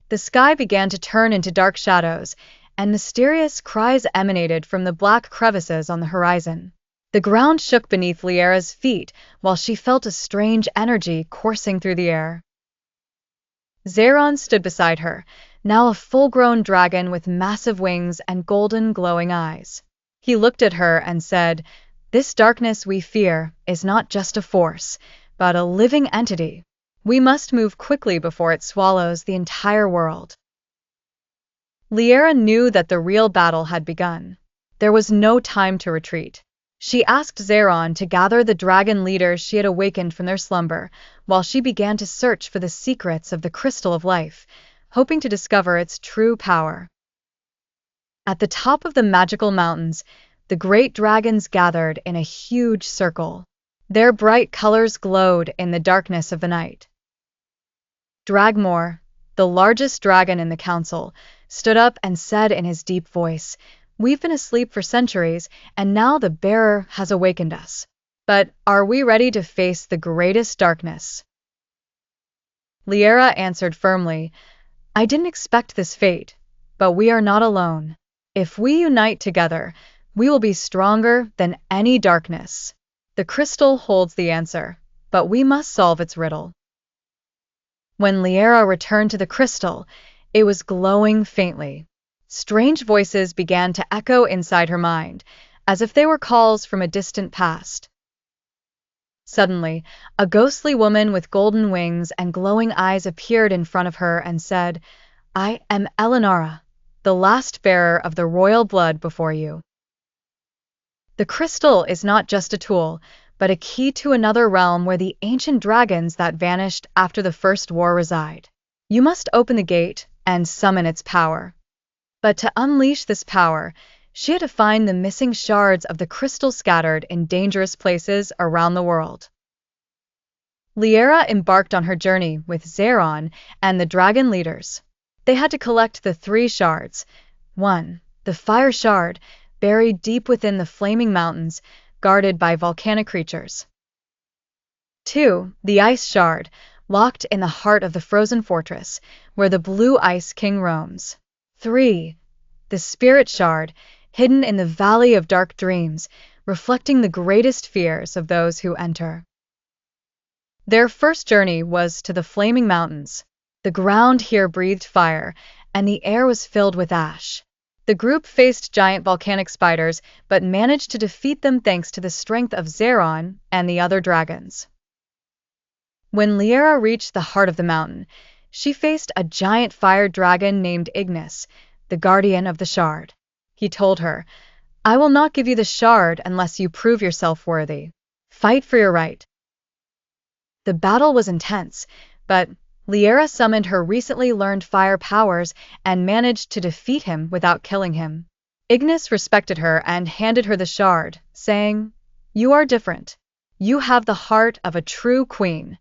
The sky began to turn into dark shadows, and mysterious cries emanated from the black crevices on the horizon. The ground shook beneath Liara's feet while she felt a strange energy coursing through the air. Zayron stood beside her, now a full-grown dragon with massive wings and golden glowing eyes. He looked at her and said, "This darkness we fear is not just a force, but a living entity. We must move quickly before it swallows the entire world." Liara knew that the real battle had begun. There was no time to retreat. She asked Zayron to gather the dragon leaders she had awakened from their slumber, while she began to search for the secrets of the crystal of life, hoping to discover its true power. At the top of the magical mountains, the great dragons gathered in a huge circle. Their bright colors glowed in the darkness of the night. Dragmore, the largest dragon in the council, stood up and said in his deep voice, "We've been asleep for centuries, and now the bearer has awakened us. But are we ready to face the greatest darkness?" Liara answered firmly, "I didn't expect this fate, but we are not alone. If we unite together, we will be stronger than any darkness. The crystal holds the answer, but we must solve its riddle." When Liara returned to the crystal, it was glowing faintly. Strange voices began to echo inside her mind, as if they were calls from a distant past. Suddenly, a ghostly woman with golden wings and glowing eyes appeared in front of her and said, "I am Elinara, the last bearer of the royal blood before you. The crystal is not just a tool, but a key to another realm where the ancient dragons that vanished after the First War reside. You must open the gate and summon its power." But to unleash this power, she had to find the missing shards of the crystal scattered in dangerous places around the world. Liara embarked on her journey with Zayron and the dragon leaders. They had to collect the 3 shards. 1. The fire shard, buried deep within the flaming mountains, guarded by volcanic creatures. 2. The ice shard, locked in the heart of the frozen fortress, where the blue ice king roams. 3. The spirit shard, hidden in the Valley of Dark Dreams, reflecting the greatest fears of those who enter. Their first journey was to the Flaming Mountains. The ground here breathed fire, and the air was filled with ash. The group faced giant volcanic spiders, but managed to defeat them thanks to the strength of Zayron and the other dragons. When Liara reached the heart of the mountain, she faced a giant fire dragon named Ignis, the guardian of the shard. He told her, "I will not give you the shard unless you prove yourself worthy. Fight for your right." The battle was intense, but Liara summoned her recently learned fire powers and managed to defeat him without killing him. Ignis respected her and handed her the shard, saying, "You are different. You have the heart of a true queen."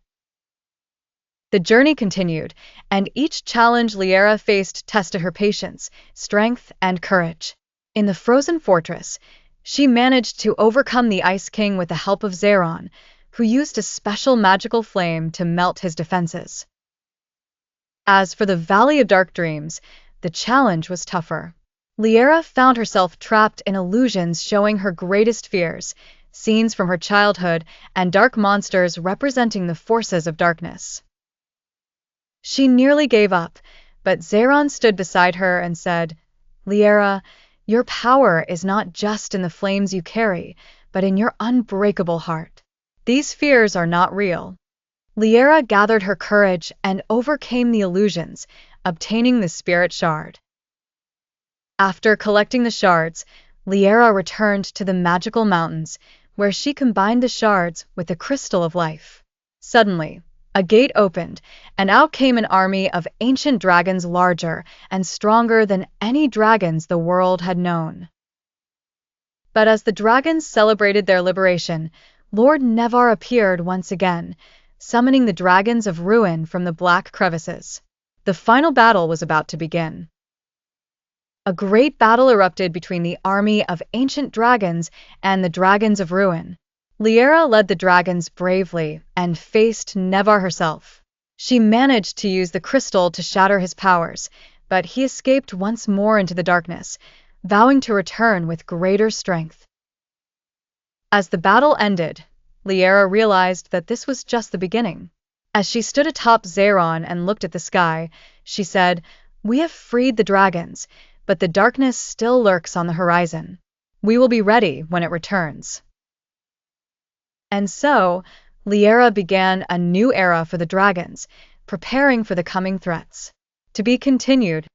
The journey continued, and each challenge Liara faced tested her patience, strength, and courage. In the frozen fortress, she managed to overcome the Ice King with the help of Zayron, who used a special magical flame to melt his defenses. As for the Valley of Dark Dreams, the challenge was tougher. Liara found herself trapped in illusions showing her greatest fears, scenes from her childhood, and dark monsters representing the forces of darkness. She nearly gave up, but Zayron stood beside her and said, "Liara, your power is not just in the flames you carry, but in your unbreakable heart. These fears are not real." Liara gathered her courage and overcame the illusions, obtaining the spirit shard. After collecting the shards, Liara returned to the magical mountains, where she combined the shards with the crystal of life. Suddenly, a gate opened, and out came an army of ancient dragons larger and stronger than any dragons the world had known. But as the dragons celebrated their liberation, Lord Nevar appeared once again, summoning the dragons of ruin from the black crevices. The final battle was about to begin. A great battle erupted between the army of ancient dragons and the dragons of ruin. Liara led the dragons bravely and faced Nevar herself. She managed to use the crystal to shatter his powers, but he escaped once more into the darkness, vowing to return with greater strength. As the battle ended, Liara realized that this was just the beginning. As she stood atop Zayron and looked at the sky, she said, "We have freed the dragons, but the darkness still lurks on the horizon. We will be ready when it returns." And so, Liara began a new era for the dragons, preparing for the coming threats. To be continued.